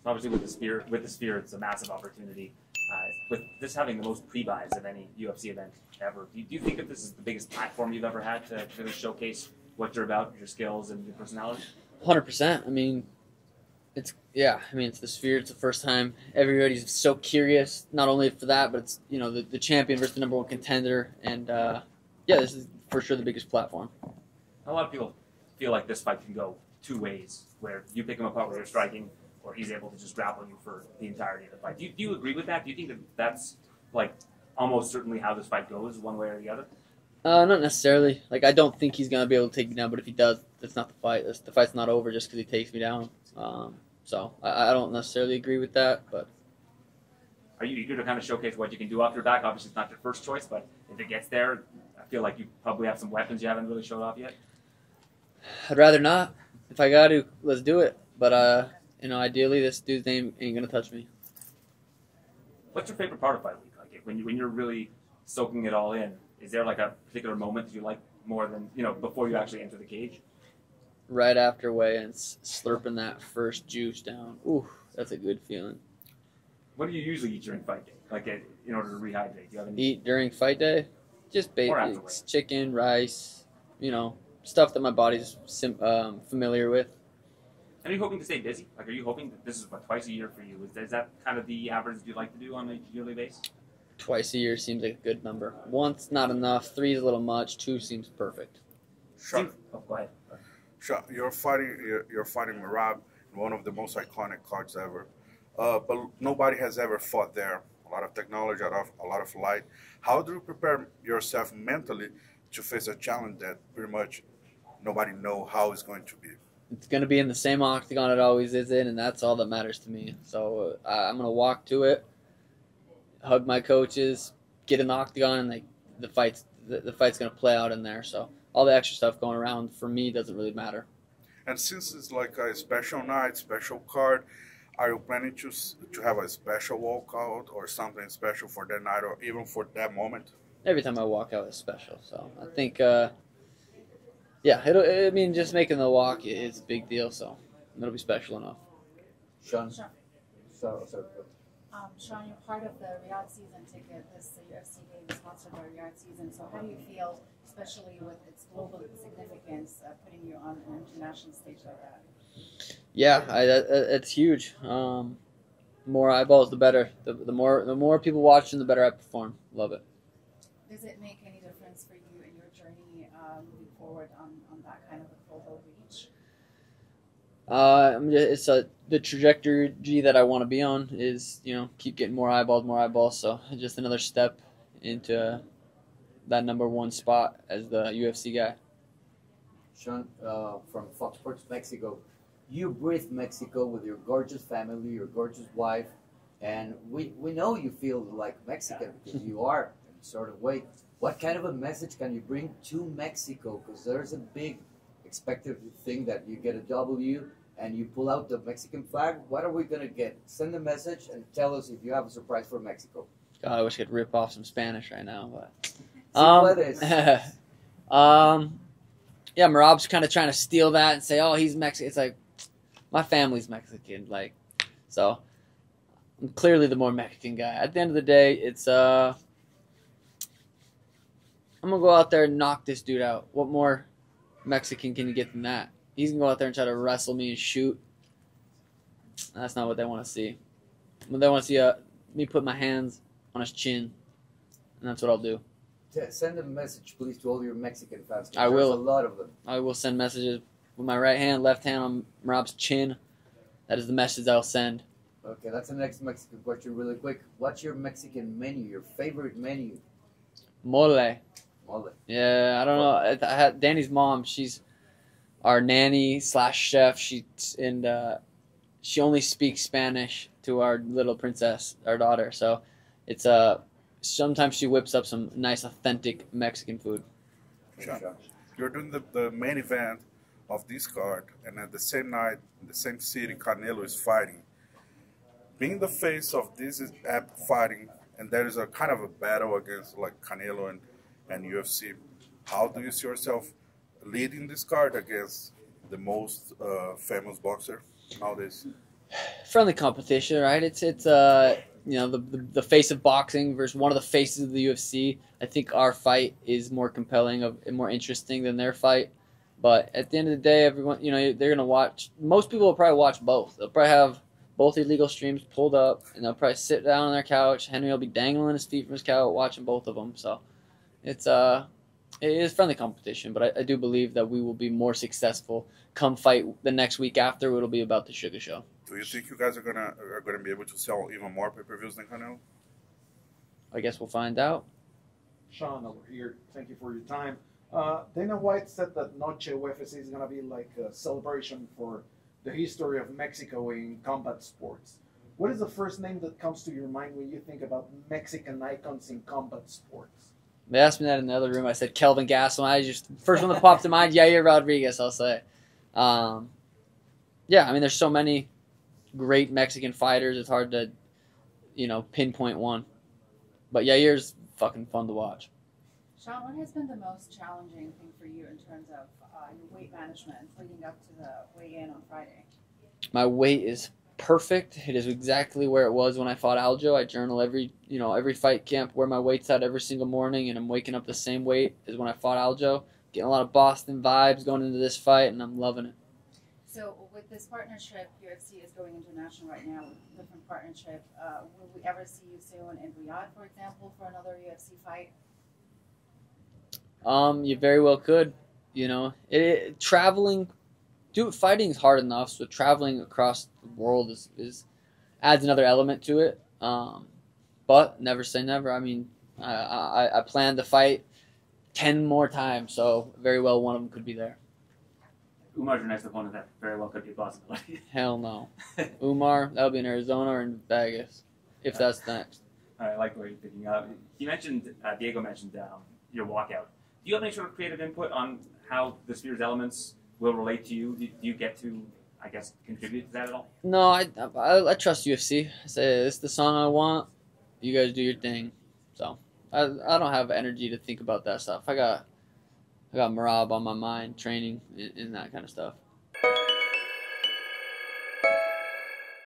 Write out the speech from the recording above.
obviously with the sphere, it's a massive opportunity. With this having the most pre-buys of any UFC event ever, do you think that this is the biggest platform you've ever had to really showcase what you're about, your skills, and your personality? 100%. I mean, it's the sphere. It's the first time everybody's so curious. Not only for that, but it's the champion versus the #1 contender, and this is for sure the biggest platform. A lot of people feel like this fight can go two ways, where you pick him apart with your striking, or he's able to just grapple you for the entirety of the fight. Do you agree with that? Do you think that that's like almost certainly how this fight goes, one way or the other? Not necessarily. Like, I don't think he's gonna be able to take me down, but if he does, that's not the fight. The fight's not over just because he takes me down. So I don't necessarily agree with that. But are you eager to kind of showcase what you can do off your back? Obviously, it's not your first choice, but if it gets there, I feel like you probably have some weapons you haven't really showed off yet. I'd rather not. If I got to, let's do it. But ideally, this dude's name ain't gonna touch me. What's your favorite part of fight week? Like when you're really soaking it all in, is there like a particular moment that you like more than before you actually enter the cage? Right after weigh-ins, slurping that first juice down. Ooh, that's a good feeling. What do you usually eat during fight day? Like in order to rehydrate? Do you have any? Eat during fight day? Just basics, chicken, rice. Stuff that my body's familiar with. And are you hoping to stay busy? Like, are you hoping that this is twice a year for you? Is that kind of the average you like to do on a yearly basis? Twice a year seems like a good number. Once, not enough. 3 is a little much. 2 seems perfect. Sure. Oh, go ahead. Sure. You're fighting Merab in one of the most iconic cards ever. But nobody has ever fought there. A lot of technology, a lot of light. How do you prepare yourself mentally to face a challenge that pretty much nobody knows how it's going to be? It's going to be in the same octagon it always is in, and that's all that matters to me. So I'm going to walk to it, hug my coaches, get in the octagon, and the fight's going to play out in there. So all the extra stuff going around for me doesn't really matter. And since it's like a special night, special card, are you planning to have a special walkout or something special for that night or even for that moment? Every time I walk out is special. So I think, just making the walk is a big deal. So it'll be special enough. Sean? Sure. Sean, you're part of the Riyadh season ticket. This UFC game is sponsored by Riyadh season. So how do you feel, especially with its global significance, putting you on an international stage like that? Yeah, it's huge. More eyeballs, the better. The more people watching, the better I perform. Love it. Does it make any difference for you in your journey moving forward on that kind of a global reach? It's the trajectory that I want to be on is keep getting more eyeballs. So just another step into that #1 spot as the UFC guy. Sean, from Fox Sports Mexico. You breathe Mexico with your gorgeous family, your gorgeous wife, and we know you feel like Mexican because you are in a sort of way. What kind of a message can you bring to Mexico? Because there's a big expected thing that you get a W and you pull out the Mexican flag. What are we going to get? Send a message and tell us if you have a surprise for Mexico. God, I wish I could rip off some Spanish right now, but yeah, Merab's kind of trying to steal that and say, "Oh, he's Mexican." It's like, my family's Mexican, so I'm clearly the more Mexican guy. At the end of the day, it's I'm gonna go out there and knock this dude out. What more Mexican can you get than that? He's gonna go out there and try to wrestle me and shoot. That's not what they want to see. They want to see me put my hands on his chin, and that's what I'll do. Send a message, please, to all your Mexican fans. I will. There's a lot of them. I will send messages with my right hand, left hand on Rob's chin. That is the message I'll send. Okay, that's the next Mexican question really quick. What's your Mexican menu, your favorite menu? Mole. Mole. Yeah, I don't know. I had Danny's mom, she's our nanny / chef. She only speaks Spanish to our little princess, our daughter. So it's sometimes she whips up some nice, authentic Mexican food. Sure. You're doing the main event of this card, and at the same night, in the same city, Canelo is fighting. Being the face of this app fighting, and there is a kind of a battle against like Canelo and UFC. How do you see yourself leading this card against the most famous boxer nowadays? Friendly competition, right? It's you know, the face of boxing versus one of the faces of the UFC. I think our fight is more compelling and more interesting than their fight. But at the end of the day, everyone, you know, they're gonna watch. Most people will probably watch both. They'll probably have both illegal streams pulled up, and they'll probably sit down on their couch. Henry will be dangling his feet from his couch, watching both of them. So it is friendly competition, but I do believe that we will be more successful come fight the next week after. It'll be about the SIGA show. Do you think you guys are gonna be able to sell even more pay-per-views than Canelo? I guess we'll find out. Sean over here, thank you for your time. Dana White said that NOCHE UFC is going to be like a celebration for the history of Mexico in combat sports. What is the first name that comes to your mind when you think about Mexican icons in combat sports? They asked me that in the other room. I said Kelvin Gastelum. I just first one that popped to mind, Yair Rodriguez. I'll say. Yeah, I mean, there's so many great Mexican fighters. It's hard to, you know, pinpoint one. But Yair's fucking fun to watch. Sean, what has been the most challenging thing for you in terms of your weight management leading up to the weigh-in on Friday? My weight is perfect. It is exactly where it was when I fought Aljo. I journal every fight camp where my weight's at every single morning, and I'm waking up the same weight as when I fought Aljo. Getting a lot of Boston vibes going into this fight, and I'm loving it. So with this partnership, UFC is going international right now with a different partnership. Will we ever see you soon in Riyadh, for example, for another UFC fight? You very well could. You know, traveling, fighting is hard enough. So traveling across the world is adds another element to it. But never say never. I mean, I plan to fight 10 more times, so very well one of them could be there. Umar's your next opponent. That very well could be a possibility. Hell no. Umar, that'll be in Arizona or in Vegas, if that's next. I like the way you're picking up. You mentioned, Diego mentioned your walkout. Do you have any sort of creative input on how the Sphere's elements will relate to you? Do you get to, I guess, contribute to that at all? No, I trust UFC. I say, this is the song I want. You guys do your thing. So I don't have energy to think about that stuff. I got Marab on my mind, training and that kind of stuff.